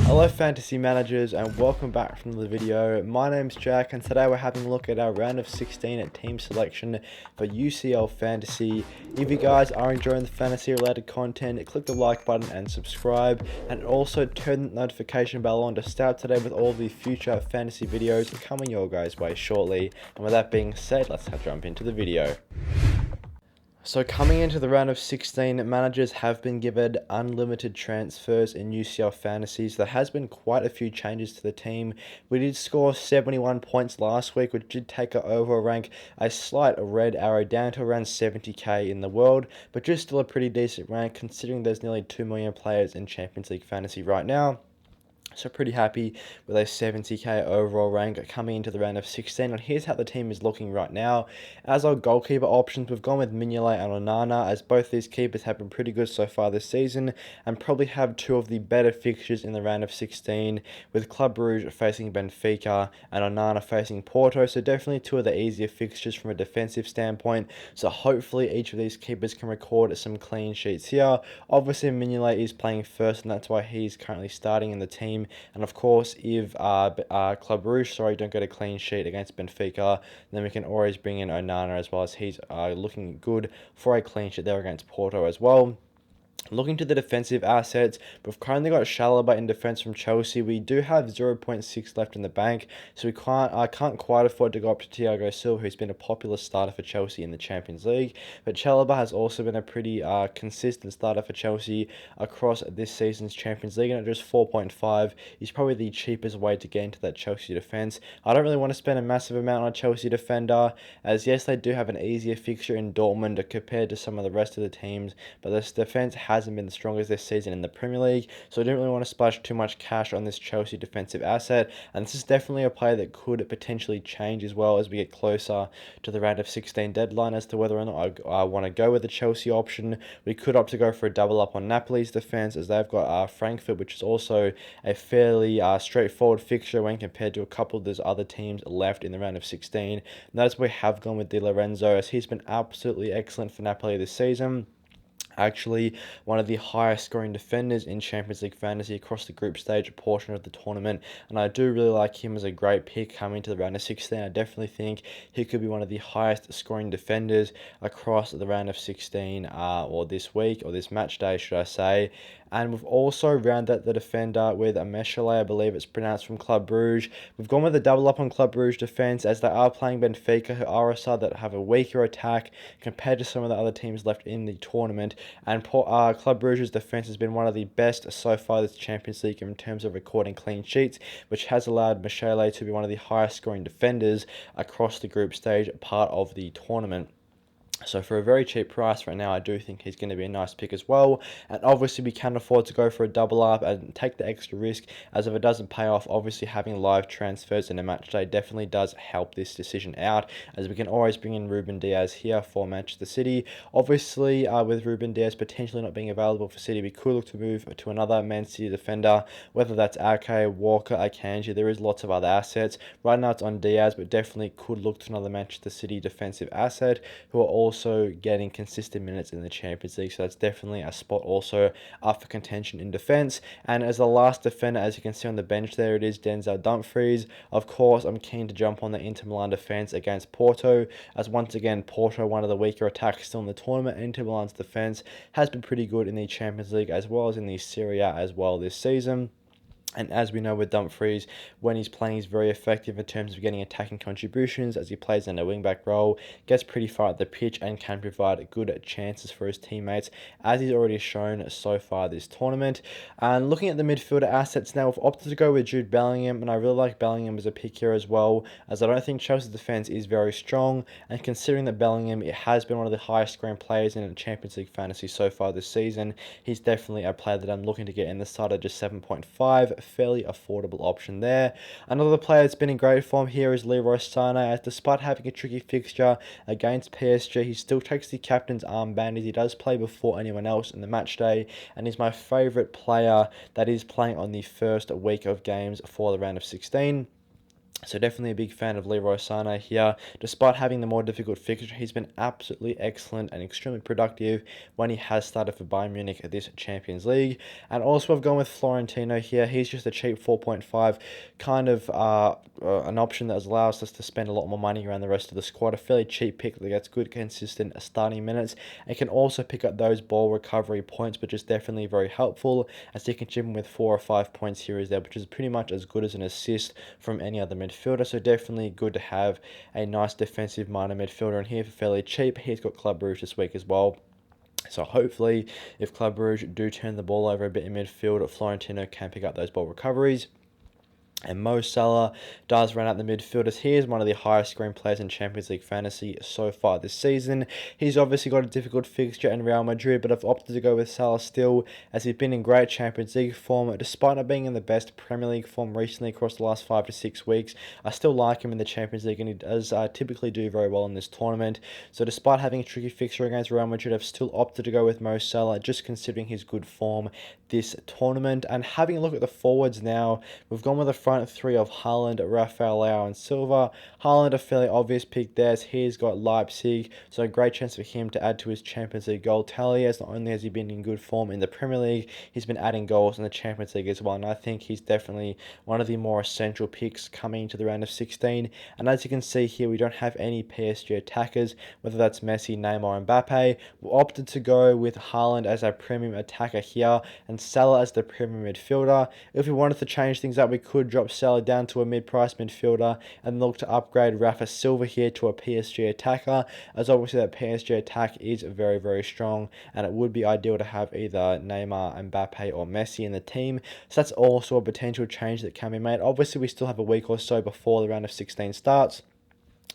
Hello fantasy managers and welcome back from the video. My name's Jack and today we're having a look at our round of 16 at team selection for UCL fantasy. If you guys are enjoying the fantasy related content, click the like button and subscribe, and also turn the notification bell on to stay up to date with all the future fantasy videos coming your guys' way shortly. And with that being said, let's jump into the video. So coming into the round of 16, managers have been given unlimited transfers in UCL fantasies. There has been quite a few changes to the team. We did score 71 points last week, which did take our overall rank a slight red arrow down to around 70k in the world, but just still a pretty decent rank considering there's nearly 2 million players in Champions League fantasy right now. So pretty happy with a 70k overall rank coming into the round of 16. And here's how the team is looking right now. As our goalkeeper options, we've gone with Mignolet and Onana, as both these keepers have been pretty good so far this season and probably have two of the better fixtures in the round of 16, with Club Brugge facing Benfica and Onana facing Porto. So definitely two of the easier fixtures from a defensive standpoint. So hopefully each of these keepers can record some clean sheets here. Obviously Mignolet is playing first and that's why he's currently starting in the team. And of course, if Club Brugge, don't get a clean sheet against Benfica, then we can always bring in Onana as well, as he's looking good for a clean sheet there against Porto as well. Looking to the defensive assets, we've currently got Chalobah in defence from Chelsea. We do have 0.6 left in the bank, so I can't quite afford to go up to Thiago Silva, who's been a popular starter for Chelsea in the Champions League. But Chalobah has also been a pretty consistent starter for Chelsea across this season's Champions League, and at just 4.5 is probably the cheapest way to get into that Chelsea defence. I don't really want to spend a massive amount on a Chelsea defender, as yes, they do have an easier fixture in Dortmund compared to some of the rest of the teams, but this defence hasn't been the strongest this season in the Premier League, so I don't really want to splash too much cash on this Chelsea defensive asset, and this is definitely a player that could potentially change as well as we get closer to the round of 16 deadline as to whether or not I want to go with the Chelsea option. We could opt to go for a double up on Napoli's defence, as they've got Frankfurt, which is also a fairly straightforward fixture when compared to a couple of those other teams left in the round of 16. And that's where we have gone with Di Lorenzo, as he's been absolutely excellent for Napoli this season. Actually one of the highest scoring defenders in Champions League fantasy across the group stage portion of the tournament, and I do really like him as a great pick coming to the round of 16. I definitely think he could be one of the highest scoring defenders across the round of 16 or this week, or this match day should I say. And we've also rounded the defender with a Meshale, I believe it's pronounced, from Club Brugge. We've gone with a double up on Club Brugge defence, as they are playing Benfica, who are a side that have a weaker attack compared to some of the other teams left in the tournament. And Club Brugge's defence has been one of the best so far this Champions League in terms of recording clean sheets, which has allowed Meshale to be one of the highest scoring defenders across the group stage part of the tournament. So for a very cheap price right now, I do think he's going to be a nice pick as well. And obviously we can afford to go for a double up and take the extra risk, as if it doesn't pay off, obviously having live transfers in a match day definitely does help this decision out, as we can always bring in Ruben Diaz here for Manchester City. Obviously with Ruben Diaz potentially not being available for City, we could look to move to another Man City defender, whether that's Ake, Walker, Akanji. There is lots of other assets. Right now it's on Diaz, but definitely could look to another Manchester City defensive asset who are also getting consistent minutes in the Champions League, so that's definitely a spot also up for contention in defence. And as the last defender, as you can see on the bench there, it is Denzel Dumfries. Of course, I'm keen to jump on the Inter Milan defence against Porto, as once again Porto, one of the weaker attacks still in the tournament. Inter Milan's defence has been pretty good in the Champions League as well as in the Serie A as well this season. And as we know with Dumfries, when he's playing, he's very effective in terms of getting attacking contributions, as he plays in a wing-back role, gets pretty far at the pitch and can provide good chances for his teammates, as he's already shown so far this tournament. And looking at the midfielder assets now, we've opted to go with Jude Bellingham, and I really like Bellingham as a pick here as well, as I don't think Chelsea's defence is very strong, and considering that Bellingham has been one of the highest scoring players in Champions League fantasy so far this season, he's definitely a player that I'm looking to get in the side at just 7.5. Fairly affordable option there. Another player that's been in great form here is Leroy Sané, as despite having a tricky fixture against PSG, he still takes the captain's armband, as he does play before anyone else in the match day, and is my favourite player that is playing on the first week of games for the round of 16. So definitely a big fan of Leroy Sané here. Despite having the more difficult fixture, he's been absolutely excellent and extremely productive when he has started for Bayern Munich at this Champions League. And also I've gone with Florentino here. He's just a cheap 4.5, kind of an option that allows us to spend a lot more money around the rest of the squad. A fairly cheap pick that gets good, consistent starting minutes. And can also pick up those ball recovery points, which is definitely very helpful, as he can chip in with 4 or 5 points here is there, which is pretty much as good as an assist from any other midfielder. So definitely good to have a nice defensive minor midfielder in here for fairly cheap. He's got Club Brugge this week as well. So hopefully, if Club Brugge do turn the ball over a bit in midfield, Florentino can pick up those ball recoveries. And Mo Salah does run out the midfielders. He is one of the highest scoring players in Champions League fantasy so far this season. He's obviously got a difficult fixture in Real Madrid, but I've opted to go with Salah still, as he's been in great Champions League form. Despite not being in the best Premier League form recently across the last 5 to 6 weeks, I still like him in the Champions League, and he does typically do very well in this tournament. So despite having a tricky fixture against Real Madrid, I've still opted to go with Mo Salah, just considering his good form this tournament. And having a look at the forwards now, we've gone with a front three of Haaland, Rafael Leao and Silva. Haaland, a fairly obvious pick there, as he's got Leipzig, so a great chance for him to add to his Champions League goal tally, as not only has he been in good form in the Premier League, he's been adding goals in the Champions League as well, and I think he's definitely one of the more essential picks coming into the round of 16. And as you can see here, we don't have any PSG attackers, whether that's Messi, Neymar and Mbappe. We opted to go with Haaland as our premium attacker here, and Salah as the premium midfielder. If we wanted to change things up, we could drop Salah down to a mid-price midfielder and look to upgrade Rafa Silva here to a PSG attacker, as obviously that PSG attack is very, very strong, and it would be ideal to have either Neymar, Mbappe or Messi in the team. So that's also a potential change that can be made. Obviously, we still have a week or so before the round of 16 starts,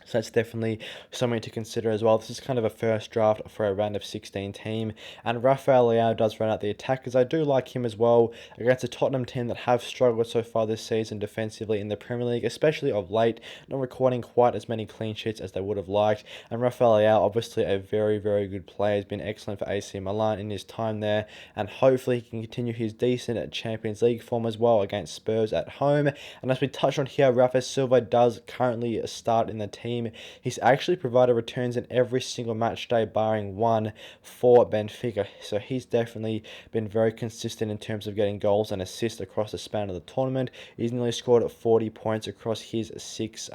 so that's definitely something to consider as well. This is kind of a first draft for a round of 16 team. And Rafael Leao does run out the attackers. I do like him as well against a Tottenham team that have struggled so far this season defensively in the Premier League, especially of late, not recording quite as many clean sheets as they would have liked. And Rafael Leao, obviously a very, very good player, has been excellent for AC Milan in his time there. And hopefully he can continue his decent Champions League form as well against Spurs at home. And as we touched on here, Rafa Silva does currently start in the team. He's actually provided returns in every single match day barring one for Benfica, so he's definitely been very consistent in terms of getting goals and assists across the span of the tournament. He's nearly scored 40 points across his 6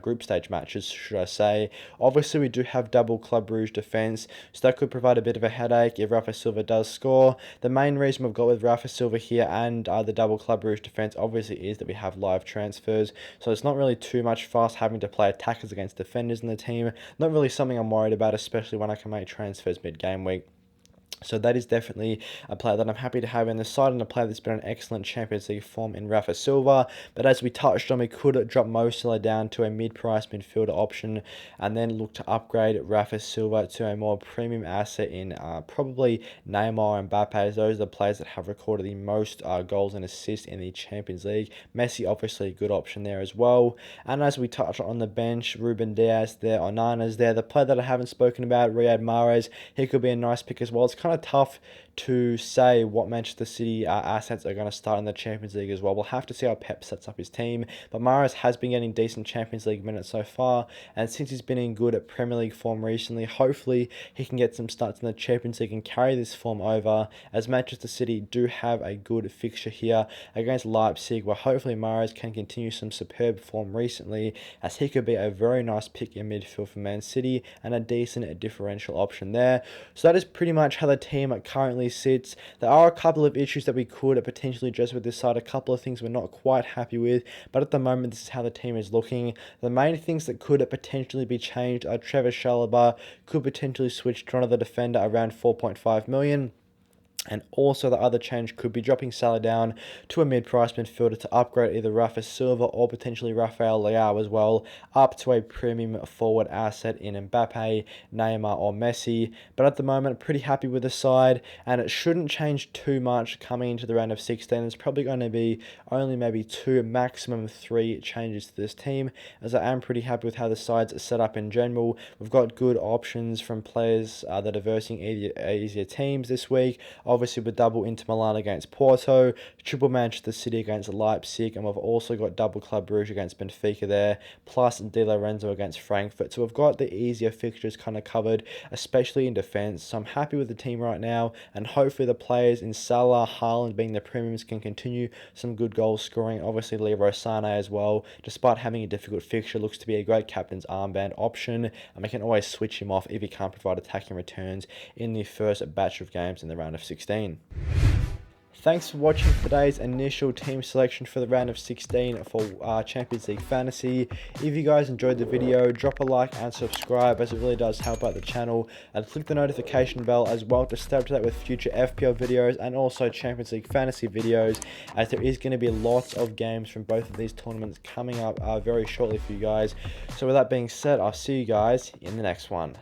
group stage matches, should I say. Obviously, we do have double Club Brugge defence, so that could provide a bit of a headache if Rafa Silva does score. The main reason we've got with Rafa Silva here and the double Club Brugge defence obviously is that we have live transfers, so it's not really too much fast having to play attackers against defenders in the team. Not really something I'm worried about, especially when I can make transfers mid-game week. So that is definitely a player that I'm happy to have in the side, and a player that's been an excellent Champions League form in Rafa Silva. But as we touched on, we could drop Mo Salah down to a mid-price midfielder option, and then look to upgrade Rafa Silva to a more premium asset in probably Neymar and Mbappe, as those are the players that have recorded the most goals and assists in the Champions League. Messi, obviously a good option there as well. And as we touched on the bench, Ruben Dias there, Onana's there. The player that I haven't spoken about, Riyad Mahrez, he could be a nice pick as well. It's kind of tough to say what Manchester City assets are going to start in the Champions League as well. We'll have to see how Pep sets up his team, but Mahrez has been getting decent Champions League minutes so far, and since he's been in good Premier League form recently, hopefully he can get some starts in the Champions League and carry this form over, as Manchester City do have a good fixture here against Leipzig, where hopefully Mahrez can continue some superb form recently, as he could be a very nice pick in midfield for Man City and a decent differential option there. So that is pretty much how the team currently sits. There are a couple of issues that we could potentially address with this side, a couple of things we're not quite happy with, but at the moment this is how the team is looking. The main things that could potentially be changed are Trevor Chalobah could potentially switch to another defender around 4.5 million. And also the other change could be dropping Salah down to a mid-price midfielder to upgrade either Rafa Silva or potentially Rafael Leao as well, up to a premium forward asset in Mbappe, Neymar or Messi. But at the moment, pretty happy with the side, and it shouldn't change too much coming into the round of 16. There's probably going to be only maybe 2, maximum 3 changes to this team, as I am pretty happy with how the side's set up in general. We've got good options from players that are versing easier teams this week. obviously with double Inter Milan against Porto, triple Manchester City against Leipzig, and we've also got double Club Brugge against Benfica there, plus Di Lorenzo against Frankfurt. So we've got the easier fixtures kind of covered, especially in defence. So I'm happy with the team right now, and hopefully the players in Salah, Haaland being the premiums can continue some good goal scoring. Obviously Leroy Sané as well, despite having a difficult fixture, looks to be a great captain's armband option, and we can always switch him off if he can't provide attacking returns in the first batch of games in the round of 16. Thanks for watching today's initial team selection for the round of 16 for Champions League Fantasy. If you guys enjoyed the video, drop a like and subscribe, as it really does help out the channel, and click the notification bell as well to stay up to date with future FPL videos and also Champions League Fantasy videos, as there is going to be lots of games from both of these tournaments coming up very shortly for you guys. So with that being said, I'll see you guys in the next one.